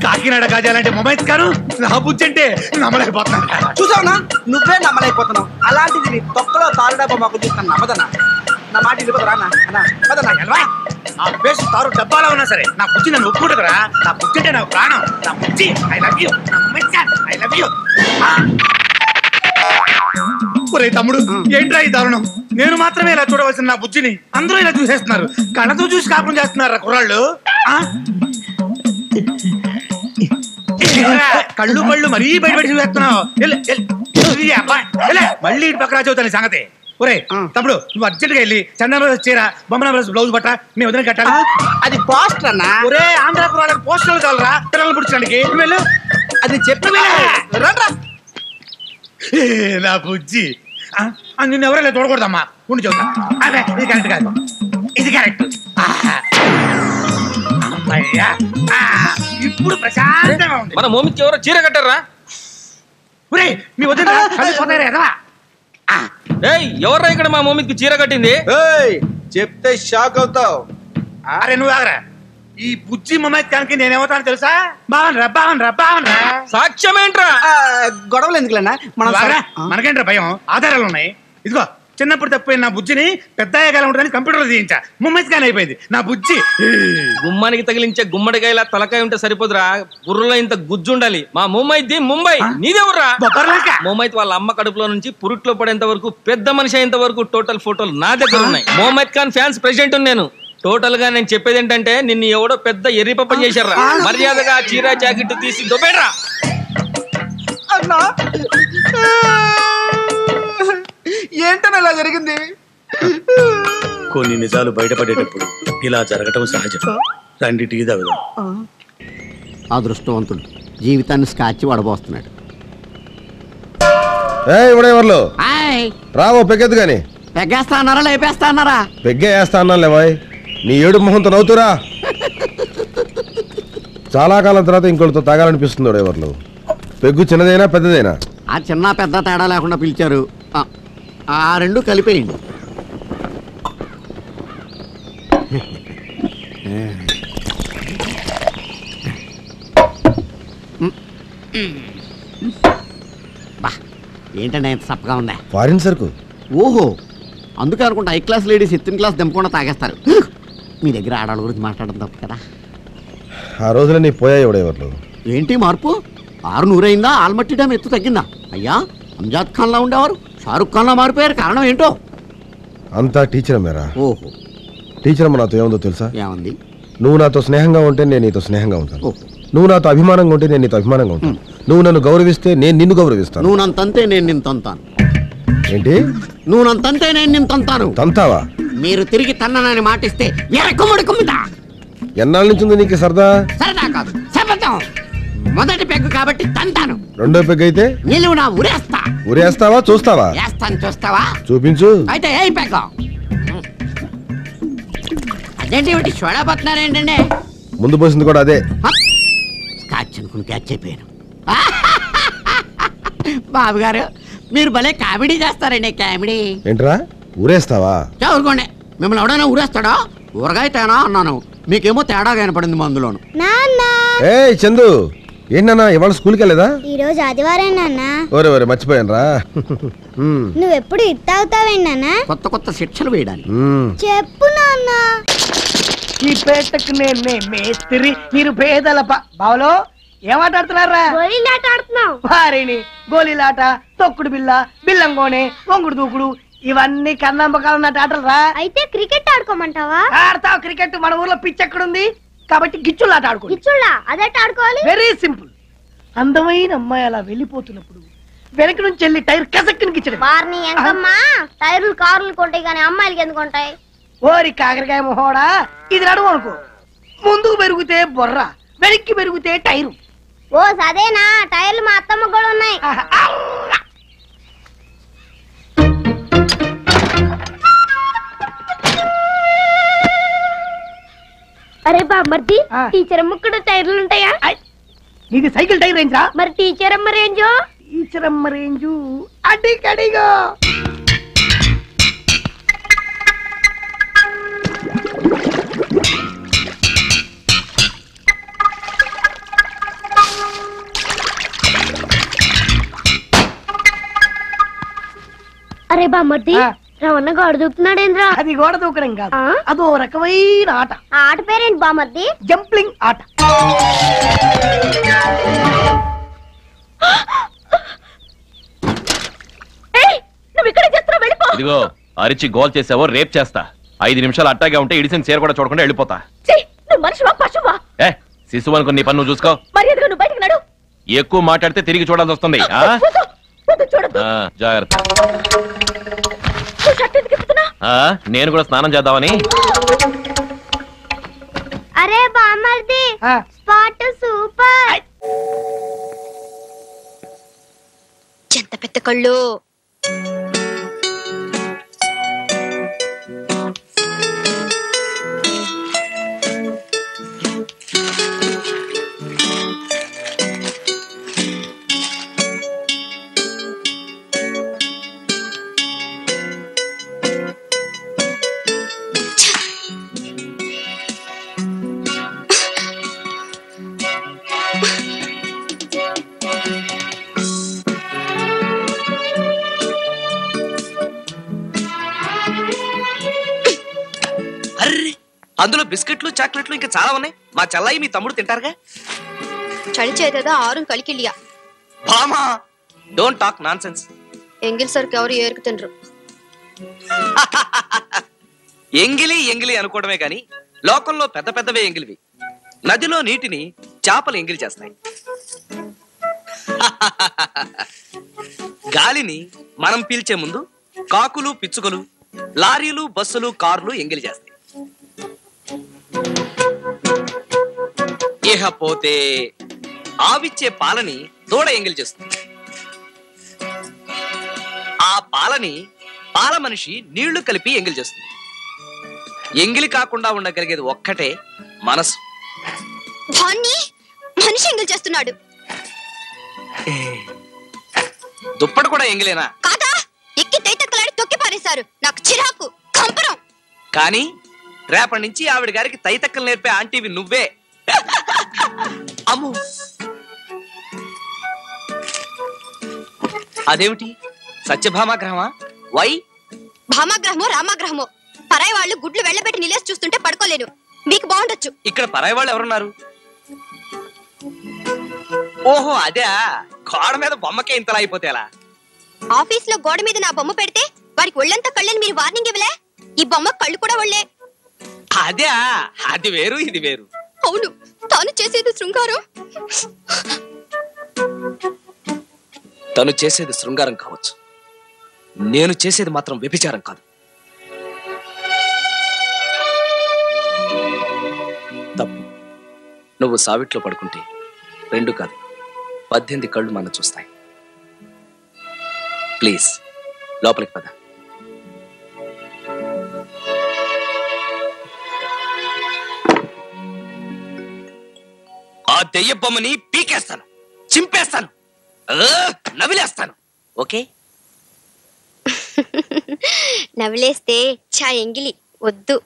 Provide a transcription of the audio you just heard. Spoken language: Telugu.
కాకినాడ కాజాలంటే మొబైల్స్ కాను నా బుజ్జి అంటే నమ్మలేకపోతున్నాను. చూసావునా నువ్వే నమ్మలేకపోతున్నావు. అలాంటిది నీ తొక్కలో తారు డబ్బా మాకు చూస్తాను నమ్మదన్నా. నా మాట ఇదిపోతురా నా ఫేస్ తారు డబ్బాలో ఉన్నా సరే నా బుజ్జి నన్ను ఒప్పుకుంటుందిరా. నా బుజ్జి అంటే నాకు ప్రాణం. నా బుజ్జి I love you. I love you. ఒరే తమ్ముడు ఏంట్రా ఈ దారుణం? నేను మాత్రమే ఇలా చూడవలసిన నా బుజ్జిని అందరూ ఇలా చూసేస్తున్నారు. కళ్ళతో చూసి కాపురం చేస్తున్నారు కుర్రాళ్ళు. కళ్ళు కళ్ళు మరీ బయటపెట్టి చూసేస్తున్నావు. మళ్ళీ ఇటు పక్కన చదువుతాను సంగతి. ఒరే తమ్ముడు నువ్వు అర్జెంట్ గా వెళ్ళి చందన చీర బొమ్మన బ్లౌజ్ బట్ట మీ వదిన కట్టాలి. అది పోస్టర్ అన్నా. ఒరే ఆంధ్ర కుర్రాళ్ళకి పోస్టర్లు కావాలరా పిల్లలు పుడిచడానికి. వెళ్ళు అది చెప్పి నా బుజ్జి నిన్ను ఎవరైనా చూడకూడదమ్మా. ఉండి చూద్దాం. అదే ఇది కరెక్ట్ కాదు. ఇది కరెక్ట్. ఇప్పుడు ప్రశాంతంగా ఉంది. మన మోమికి ఎవరో చీర కట్టారా? ఒరే మీ వదిన పోతారా? ఎవర్రా ఇక్కడ మా మోమికి చీర కట్టింది? చెప్తే షాక్ అవుతావు. అరే నువ్వు ఆగరా. ఈ బుజ్జి మమ్మాయికి నేనేమవుతాను తెలుసా? బావనరా సాక్ష్యం ఏంట్రా? గొడవలు ఎందుకులేనా మనకేంట్రా భయం? ఆధారాలు ఉన్నాయి. ఇదిగో చిన్నప్పుడు తప్పిపోయిన నా బుజ్జిని పెద్ద అయ్యగాల ఉంటుందని కంప్యూటర్ తీయించా. ముమ్మాయి స్కాన్ అయిపోయింది నా బుజ్జి. గుమ్మానికి తగిలించే గుమ్మడికాయల తలకాయ ఉంటే సరిపోదురా. బుర్రలో ఇంత గుజ్జు ఉండాలి. మా ముమ్మైది ముంబై. నీదెవర్రా? మొహమ్మద్ వాళ్ళ అమ్మ కడుపులో నుంచి పురుట్లో పడేంత వరకు పెద్ద మనిషి అయ్యేంత వరకు టోటల్ ఫోటోలు నా దగ్గర ఉన్నాయి. మొహమ్మద్ ఖాన్ ఫ్యాన్స్ ప్రెసిడెంట్ నేను. టోటల్ గా నేను చెప్పేది ఏంటంటే నిన్ను ఎవడో పెద్ద ఎర్రి పప్ప చేశారా. మర్యాదగా చీర జాకెట్ తీసి దొబ్బేడ్రా. ఏంటని ఇలా జరిగింది? కొన్ని నిజాలు బయటపడేటప్పుడు ఇలా జరగటం సహజం. రండి టీ తాగుదాం. అదృష్టవంతుడు జీవితాన్ని స్కాచ్ వడబోస్తున్నాడు. ఇవిడేవర్లు రావో పెగ్గెద్దు గాని. పెగ్గేస్తా అన్నారా లేపేస్తా అన్నారా? పెగ్గే వేస్తా అన్నా లేవాయ్. నీ ఏడు మొహంతో నవ్వుతురా. చాలా కాలం తర్వాత ఇంకోటితో తాగాలనిపిస్తుంది. ఎవరు పెగ్గు చిన్నదైనా పెద్దదైనా? ఆ చిన్న పెద్ద తేడా లేకుండా పిలిచారు. ఆ రెండు కలిపేయండి. ఏంటంటే ఎంత సప్పగా ఉందా? ఫారిన్ సరుకు. ఓహో అందుకే అనుకుంటా high class ladies 8th class దింపకుండా తాగేస్తారు. మీ దగ్గర ఆడవాళ్ళ గురించి మాట్లాడడం తప్పు కదా. ఆ రోజున నీ పోయాయి ఎవడెవర్లు. ఏంటి మార్పు? 600 అయిందా? ఆల్మట్టి డ్యామ్ ఎత్తు తగ్గిందా? అయ్యా అంజాద్ ఖాన్ లా ఉండేవారు షారుఖ్ ఖాన్ లా మారిపోయారు. కారణం ఏంటో? అంతా టీచర్ మేరా. ఓహో టీచర్ అమ్మ నాతో ఏముందో తెలుసా? ఏమంది? నువ్వు నాతో స్నేహంగా ఉంటే నేను నీతో స్నేహంగా ఉంటాను. నువ్వు నాతో అభిమానంగా ఉంటే నేను నీతో అభిమానంగా ఉంటాను. నువ్వు నన్ను గౌరవిస్తే నేను నిన్ను గౌరవిస్తాను. నువ్వు నన్ను తంతే నేను నిన్ను తంతాను. ఏంటి? నువ్వు నన్ను తంతే నేను నిన్ను తంతాను. తంతావా? మీరు తిరిగి తన్ననని మాటిస్తే ఎరకుముడి కుమ్ముతా. ఎన్నాళ్ళ నుంచి ఉంది నీకు సరదా? సరదా కాదు శపథం. మొదటి పెగ్గు కాబట్టి తంతాను. రెండో పెగ్గు అయితే నిలువు నా ఉరేస్తా. ఉరేస్తావా చూస్తావా? వేస్తాను చూస్తావా? చూపించు. అయితే ఏ పెగ్గ అదేంటి చూడబోతున్నారు ఏంటండి? ముందు పోసింది కూడా అదే. స్కాచ్ అనుకుని క్యాచ్ అయిపోయాను. బాబు గారు మీరు భలే కామెడీ చేస్తారండి. కామెడీ ఏంట్రా? ఊరేస్తావా? ఊరుకోండి. మిమ్మల్ని ఎవడైనా ఊరేస్తాడా? ఊరగాయ తేనా అన్నాను. మీకేమో తేడా కనపడింది మందులోను. ఏ చందు ఏంటన్నా ఇవాళ స్కూల్కి వెళ్ళేదా? ఈ రోజు ఆదివారం నాన్న. ఓరే ఓరే మర్చిపోయాను రా. నువ్వెప్పుడు ఇట్టావుతావేంటి నాన్న? కొత్త కొత్త శిక్షలు వేయడానికి. చెప్పు నాన్న. ఈ పేటకు నేనే మేస్త్రి మీరు పేదల బావలో ఏమాట ఆడుతున్నారా? గోళీలాట ఆడుతున్నాం. వారిని గోళీలాట, తొక్కుడు బిల్ల, బిల్లంగోనే, వంగుడు దూకుడు ఇవన్నీ కన్నంబకాలు ఉన్నట్టు ఆటలు రా. అయితే క్రికెట్ ఆడుకోమంటావా? ఆడతావు క్రికెట్. మన ఊర్లో పిచ్ ఎక్కడుంది కాబట్టి గిచ్చులాట ఆడుకో. గిచ్చుళ్ళ అదెట్ ఆడుకోవాలి? Very simple. అందమైన అమ్మాయి అలా వెళ్ళిపోతున్నప్పుడు వెనక నుంచి వెళ్ళి టైర్ కసక్కుని గిచ్చడం. వారిని ఎంకమ్మా టైర్లు కార్లు కొంటాయి కానీ అమ్మాయిలకి ఎందుకు ఉంటాయి? ఓరి కాకరకాయ మొహోడా ఇది నడువు అనుకో. ముందుకు పెరిగితే బొర్ర, వెనక్కి పెరిగితే టైరు. ఓ సదేనా టైర్లు మా అత్తమ్మ కూడా ఉన్నాయి. అరే బామ్మర్ది టీచర్ అమ్మ కూడా టైర్లు ఉంటాయా? నీది సైకిల్ టైర్ రేంజ్ రా. మరి టీచర్ అమ్మ రేంజు? టీచర్ అమ్మ రేంజు అడిగడిగో. అరే బామ్మర్ది రవణ గోడ దూకుతున్నాడేంద్రా? అది గోడ దూకడం కాదు, అదో రకమైన ఆట. ఆ ఆట పేరేంటి బామ్మర్ది? జంప్లింగ్ ఆట. నువ్వు ఇక్కడ చేస్తున్నా వెళ్ళిపో. ఇదిగో అరిచి గోల్ చేసావో రేప్ చేస్తా. 5 నిమిషాలు అట్టాగే ఉంటే ఇడిసిన చీర కూడా చూడకుండా వెళ్ళిపోతా. నువ్వు మనిషివా పశువా? శిశువు అనుకుని నీ పని నువ్వు చూసుకో. మరి ఎదుగు నువ్వు బయటకు నడు. ఎక్కువ మాట్లాడితే తిరిగి చూడాల్సి వస్తుంది. జాగ్రత్త. నేను కూడా స్నానం చేద్దామని. అరే బామ్మర్ది స్పాట్ సూపర్. ఎంత పెద్ద కళ్ళు. అందులో బిస్కెట్లు చాక్లెట్లు ఇంకా చాలా ఉన్నాయి. మా చెల్లాయి మీ తమ్ముడు తింటారుగా. చలి చేదా ఆరుం కలికిలియా. బామా డోంట్ టాక్ నాన్సెన్స్. ఎంగిల్ సరికి ఎవరు ఏరుకు తినరు. ఎంగిలి ఎంగిలి అనుకోవడమే గాని లోకంలో పెద్ద పెద్దవే ఎంగిలివి. నదిలో నీటిని చేపలు ఎంగిలి చేస్తాయి. గాలిని మనం పీల్చే ముందు కాకులు పిచ్చుకలు లారీలు బస్సులు కార్లు ఎంగిలి చేస్తాయి. ఇకపోతే ఆవిచ్చే పాలని దూడ ఎంగిలి చేస్తుంది. ఆ పాలని పాల మనిషి నీళ్లు కలిపి ఎంగిలి చేస్తుంది. ఎంగిలి కాకుండా ఉండగలిగేది ఒక్కటే మనసు. మనిషి ఎంగిలి చేస్తున్నాడు. దుప్పటి కూడా ఎంగిలేనా? కాదా, ఎక్కి తైతక్కలాడి తొక్కి పారేశారు. నాకు చిరాకు కంపరం. కానీ రేపటి నుంచి ఆవిడ గారికి తైతక్కలు నేర్పే ఆంటీవి నువ్వే. అమ్ము అదేమిటి సత్యభామాగ్రహమా? వై? భామాగ్రహమో రామాగ్రహమో పరాయి వాళ్ళు గుడ్లు వెళ్ళబెట్టి నిలేసి చూస్తుంటే పడుకోలేను. మీకు బాగుండొచ్చు. ఇక్కడ పరాయి వాళ్ళు ఎవరున్నారు? ఓహో అదే, గోడ మీద బొమ్మకే ఇంతలా అయిపోతే ఎలా? ఆఫీస్ లో గోడ మీద నా బొమ్మ పెడితే వారికి ఒళ్ళంతా కళ్ళని మీరు వార్నింగ్ ఇవ్వలే? ఈ బొమ్మ కళ్ళు కూడా ఒళ్ళే. అదే, అది వేరు ఇది వేరు. అవును, తాను చేసేది శృంగారం. తను చేసేది శృంగారం కావచ్చు, నేను చేసేది మాత్రం వ్యభిచారం కాదు. తప్పు. నువ్వు సావిట్లో పడుకుంటే 2 కాదు 18 కళ్ళు మన చూస్తాయి. ప్లీజ్ లోపలికి పద. ఆ దెయ్య బొమ్మని పీకేస్తాను, చింపేస్తాను, నవిలేస్తాను. ఓకే? నవిలేస్తే చా ఎంగిలి వద్దు.